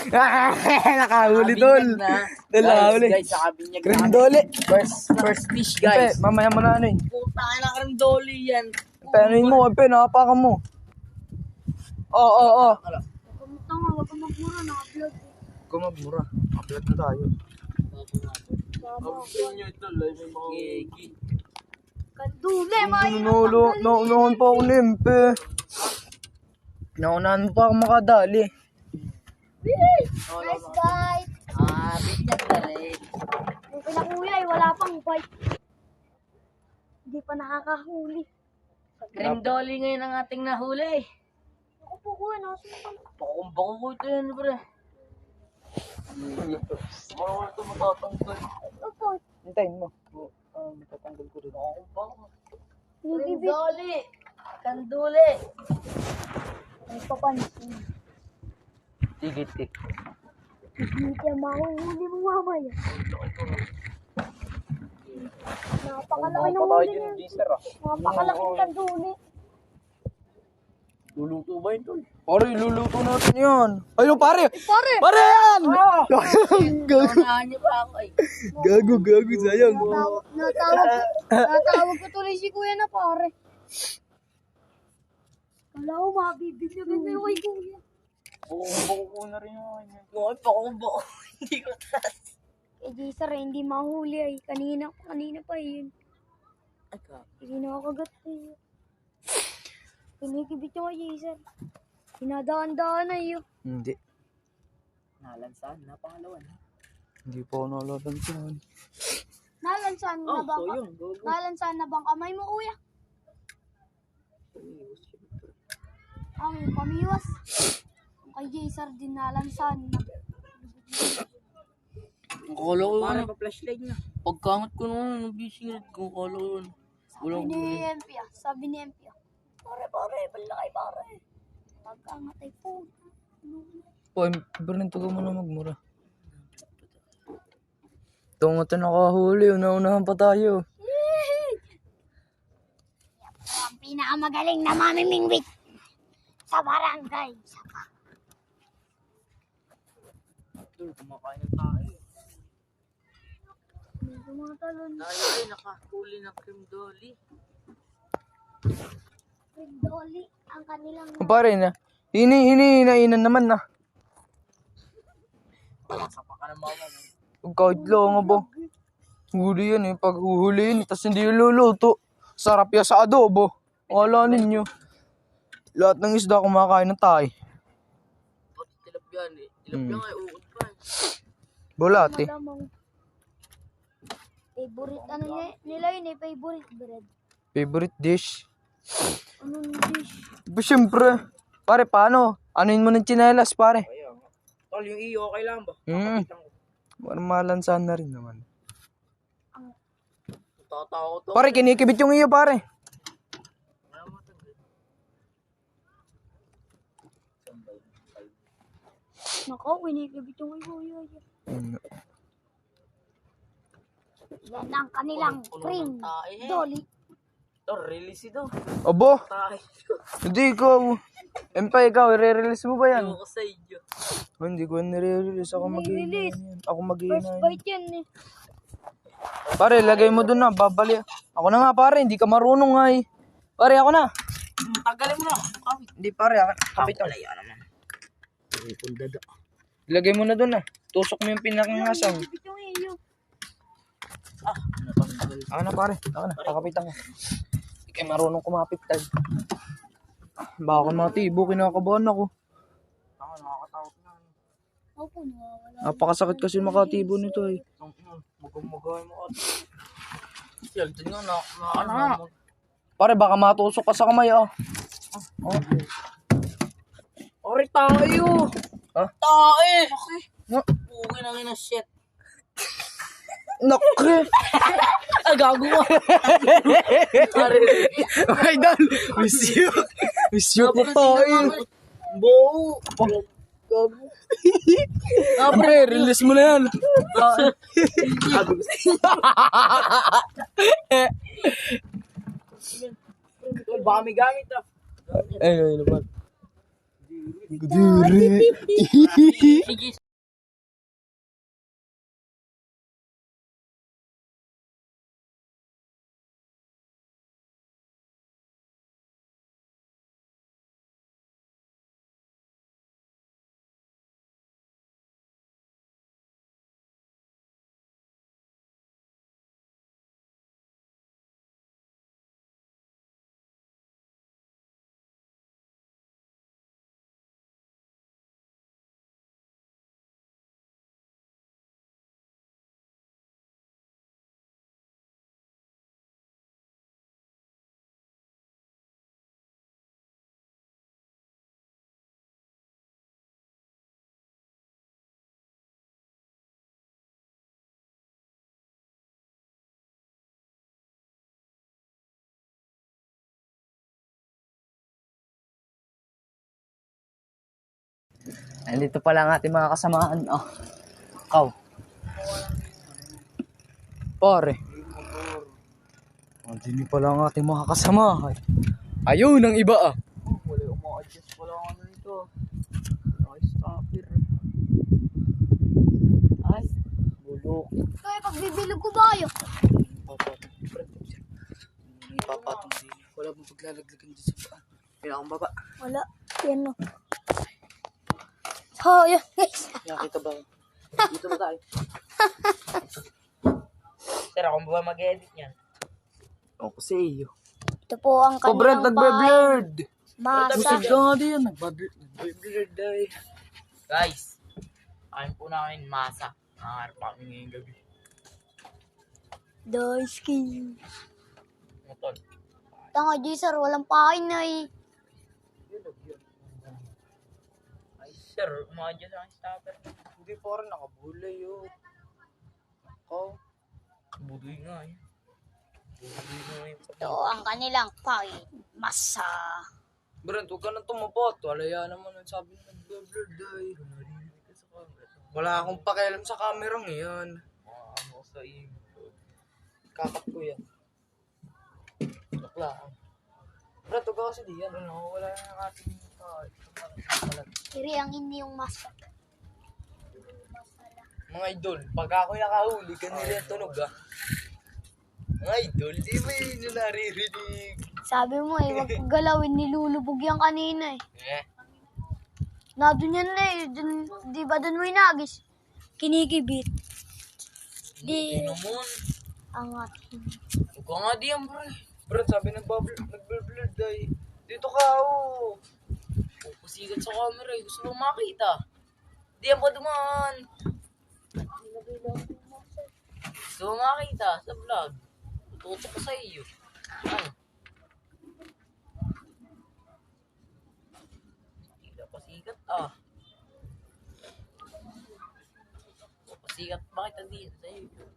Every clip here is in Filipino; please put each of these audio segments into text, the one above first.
Nakahuli tol. Nakahuli. Guys, sa kabinyag Grindoli. First fish, guys. Mamaya mo na ano eh. Puta na grindoli yan. Penuin mo, nakapakan mo. Oo. Tanga, wag kang magmura, naka-vlog. Huwag ka magmura. Upload na tayo. Kandule, may Naunahan pa ako limpe. Naunahan pa ako makadali. Nice bite. Binyag na rin. Yung pinakuya ay wala pang bite. Hindi pa nakakahuli. Grindoli ngayon ang ating nahuli. Ako po ko, nasukan. Bako ko ito yan, pre. Marunong ito matatanggal. Opo, Hintayin mo. Matatanggal ko rin. Grindoli. Kanduli. may papansin. Tigitik. Hindi ka mahuhuli mo mamaya. Napakalaki ng huli na yan. Napakalaking kanduli. Luluto ba ito? Pare, luluto natin yan. Ayun, pare! Pare! Pare yan! Gago, Unahan niyo pa ako eh. gago, sayang. Natawag ko tuloy si kuya na pare. Kala ko mabibigyan na yung kay kuya. Bako na rin yun. Bako. Hindi ko taas. Eh di sir, hindi mahuli ay. Kanina pa yun. Hindi nakakagat eh. Kinikibit yung kay sir. Pinadaan-daan na yun. Hindi. Nalansan, napangalawan. Hindi pa ako nalaban saan. Nalansan na bang Nalansan na bang kamay mo kuya? Ang pamiwas. Kay Jaser din nalansan na. Akala ko yun. Para pa-flashlight na. Pagkangat ko naman, nabisingit ko. Akala ko yun. Sabi ni MP. Pare, balakay pare. Pagkangat ay po. Bernin, tugaw mo na magmura. Ito nga ito nakahuli. Unaunahan pa tayo. Ang pinakamagaling na mamimingwit sa barangay. Kumakain ng tayo. May tumatalon. Tayo ay nakahuli ng grindoli. Dolly, ang kanilang Pare na. Hinainan naman na. Sapa ka ng mama mo. Kahit lang nga ba? Huli yan eh. Pag huhuliin, tas hindi luluto. Sarap yan sa adobo. Wala ninyo. Lahat ng isda kumakain ng tayo. Pati tilapyan eh. Tilapyan ay uod pa eh. Bulate. malamang. Favorite, ano nila yun eh, favorite bread. Favorite dish. Anong dish? Ba, syempre. Pare, paano? Anuin mo ng tsinelas, pare? Tol, yung iyo, okay lang ba? Parang malansan na rin naman. Tatawa ko to. Pare, kinikibit yung iyo, pare. Nako, kinikibit yung kay kuya. Yan ang kanilang cream. Dolly. Ito, release ito. Abo, Tayo. hindi ikaw. Empay, ikaw, i-release mo ba yan? Ewan ko sa iyo. Hindi ko nire-release. Ako mag-iina yan. Ako mag-iina First yan. bite yan eh. Pare, lagay mo dun na. Babali. Ako na nga, pare. Hindi ka marunong nga eh. Pare, ako na. Tagalin mo na. Hindi, pare. Kapit ako. Wala yan naman. Pundada. Ilagay mo na dun na. Tusok mo yung pinakangasang. Kinikibit yung iyo. Ako na, pare. Ako na. Pakapitan ko. Hindi kayo marunong kumapit tayo. Baka matibo. Kinakabahan ako. Nakakatakot na. Opo, nawawala. Napakasakit kasi makatibo nito eh. Magumagay mo at. Siyal, din nga na. Pare, baka matusok ka sa kamay ah. Ori tayo. Ha? Tae. No. Okay na nga shit. Nakre! Gago mo. Ay, dal! Miss you ko tayo. Bo. Gago. Pre, release mo na yan. Baka may gamit ah. Ay, naman. Kadiri. Sige. Andito pala ang ating mga kasamaan. Oh, kaw. Pare. Andito pala ang ating mga kasamahan. Ayun ang iba ah. Wala yung ma-adjust. Wala ang ano nito. Ay, stopper. Ay, bulok. Kaya pagbibilog ko ba kayo? Papatong din. Wala mong paglalaglagan dyan sa paan. Kailangan baba. Wala. Yan no. So, yun guys. Nakita ba? Dito ba tayo? Sir, ako ba mag-edit yan? Ako sa iyo. Ito po ang Oh, Brent, kanilang pahay. nagbe-blurred. Masa. Busog ka nga din yan. Nagbe-blurred ay. Guys, kain po namin masa. Nangarap kami ngayong gabi. Daiski. Mutol. Tanga, sir. Walang pahay na eh. Ay, sir, umadyo sa aking stopper. Hindi pa rin nakabulay yun. Ako. Budoy nga eh. Budoy nga eh. Ito ang kanilang pahay. Masa. Brent, huwag ka na tumapot. Walaya naman ang sabi na nagbe-blurred ay. Narinig ka sa camera. Wala akong pakialam sa camera ngayon. Ano ko sa iyo. Kakat ko yan. Bakla. Brent, huwag ka kasi diyan. Ano, wala na ang ating Kiri ang hindi yung masa. mga idol. Pag ako nakahuli, kanila yung tunog ah. Mga idol, di ba yun yung naririnig? Sabi mo eh, wag kong galawin. Nilulubog yan kanina eh. Eh, Nadun yan na eh. Di ba dun mo inagis? Kinikibit. Di. Naman. Ang ating. Huwag ka nga diyan, bro. Brent, sabi nagbe-blurred ay. Dito ka, oh. Pupusigat sa camera eh. Gusto mo makita. Diyan pa dumaan. Gusto mo makita sa vlog. Tutok ko sa iyo. Ano? Hindi pasikat ah. Pasikat bakit hindi sa iyo?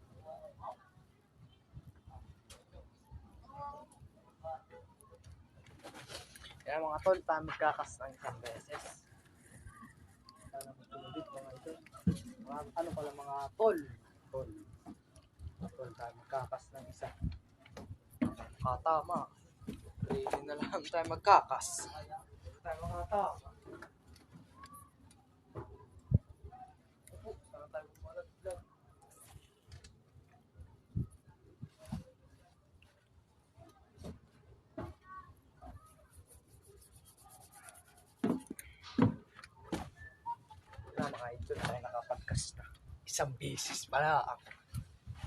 Kaya mga tol, tayo magkakas ng isang beses. Sana magtulubit mga idol. Ano pala mga tol? Tol. Tol, tayo magkakas ng isa. Katama. Ready na lang tayo magkakas. Tayo makatama. Sana tayo malaglag. Na mga idol, tayo nakapagkas na. Isang beses pala ako.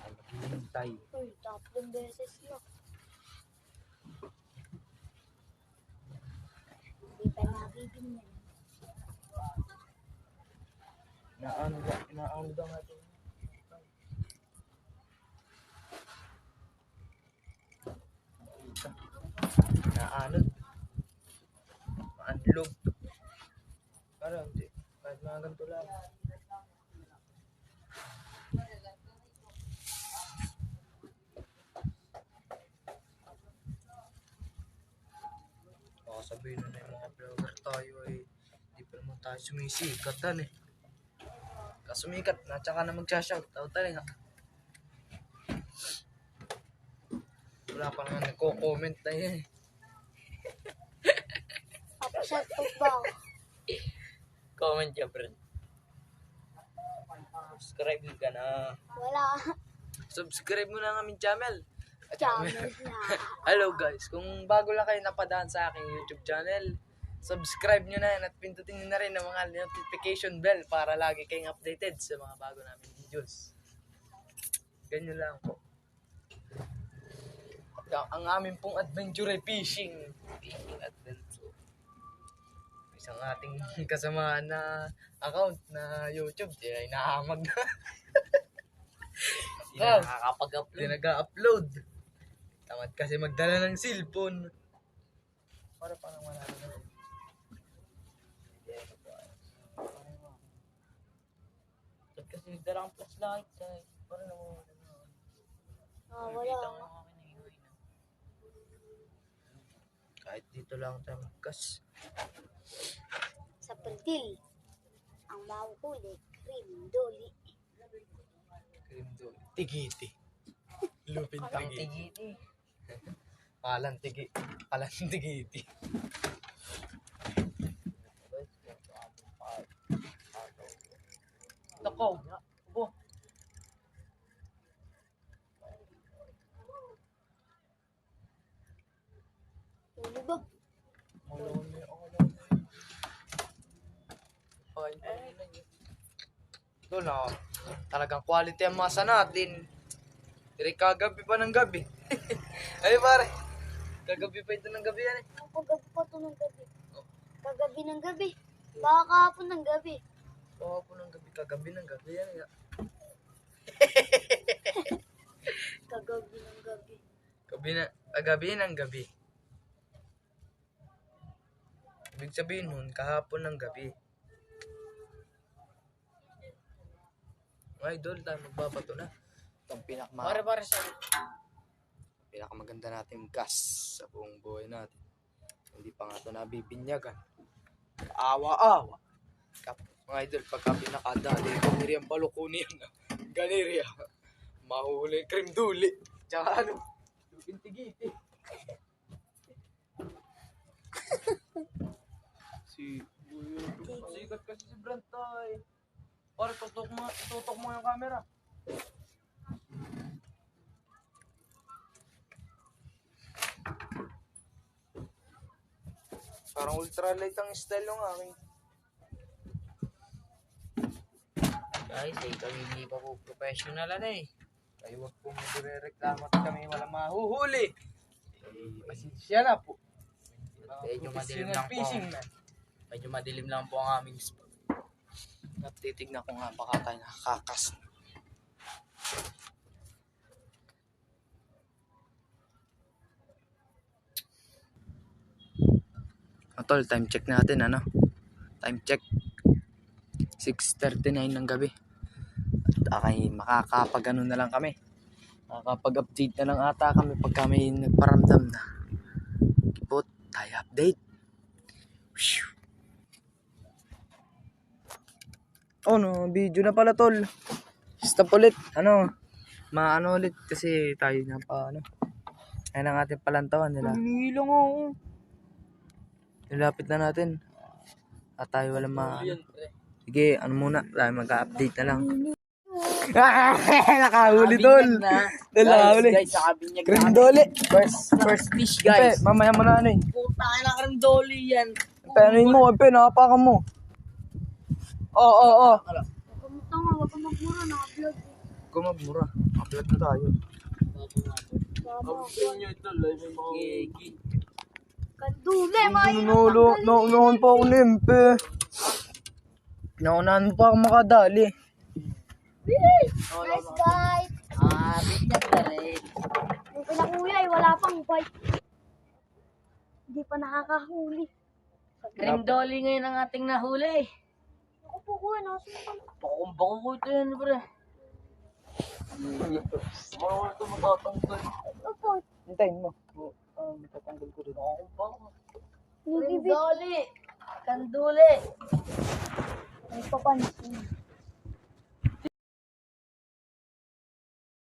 Ay maghihintay. Uy, 3 beses na. Hindi pa nakibin yan. Inaano daw natin. Naanod. Maanlog. Parang hindi. Kahit mga ganito lang. Baka sabihin na yung mga vlogger tayo ay hindi pa naman tayo sumisikat dan eh. Kasumikat na tsaka na magsha-shoutout talaga. Wala pa naman nagko-comment na yan eh. Upset up ba ako? comment ka, friend. Subscribe ka na. Wala. Subscribe mo na ang aming channel. Channel na. Hello guys, kung bago lang kayo napadaan sa aking YouTube channel, subscribe nyo na yan at pindutin nyo na rin ang mga notification bell para lagi kayong updated sa mga bago namin videos. Ganyan lang po. Ang amin pong adventure ay fishing. Fishing adventure. Isang ating kasamaan na account na YouTube, ay nahamag na. Hindi na nakakapag-upload. Hindi nag-upload. Tamad kasi magdala ng cellphone. Para parang wala na. Ba't kasi nagdala ang flashlight? Parang naman. Wala. Kahit dito lang tayo magkas. Sa pentil. Ang mahuhuli, cream doli. Cream doon. Tigiti. Lupin Ang tigiti. tigiti. Palang tigiti. Nako. Abo. Huli ba? Doon na. Talagang quality ang masa natin. Dire kagabi pa ng gabi. Ay pare. Kagabi pa ito ng gabi yan eh. Kagabi pa ito ng gabi. Kagabi ng gabi. Baka kahapon ng gabi. Kahapon ng gabi, kagabi ng gabi yan eh. Kagabi ng gabi. Kagabi ng gabi. Ibig sabihin nun, kahapon ng gabi. Mga idol, tayo magbabato na. Itong Pare sa pinakamaganda nating gas sa buong buhay natin. Hindi pa nga ito nabibinyagan. Awa-awa. Mga idol, pagka pinakadali, ganiri ang balukuni yan. Ganiri yan. Mahuli, cream duli. Tsaka ano, pintigiti. Sikat kasi si Brantay. Pare, tutok mo yung camera. Parang ultralight ang style ng aking. guys, kami hindi pa po professional eh. Kayo wag pong magre-reklamo at kami walang mahuhuli. Pasensya na po. Medyo madilim Professional lang po. fishing na. Medyo madilim lang po ang aming spot. At titignan ko nga baka tayo nakakakas. Tol, time check natin ano. Time check. 6:39 ng gabi. At makakapag ano na lang kami. Makakapag-update na lang ata kami pag kami nagparamdam na. Kipot, tayo update. Oh no, video na pala tol. Stop ulit. Maano ulit kasi tayo na pa Ayan ang ating palantawan nila. Hinihilang ako. Nilapit na natin. At tayo walang Sige, muna. Tayo mag-update na lang. Nakahuli tol. Nakahuli. Guys, nakabinyag Cream doli. First fish guys. Mamaya mo na Puta na cream doli yan. Penuin mo, napakan mo. Oo. Huwag ka magmura, naka-vlog. Gumagmura. Upload na tayo. Kandule, may Naunahan pa ako limpe. Naunahan mo pa ako makadali. Nice guys. Binyag na rin. Yung pinakuya ay wala pang bite. Hindi pa nakakahuli. Cream doli ngayon ang ating nahuli. Ako po kuya, nasukan. Bako ko ito yan, pre. Marunong ito matatanggal. Opo, Hintayin mo. Matatanggal ko rin. Cream doli. Kanduli. may papansin.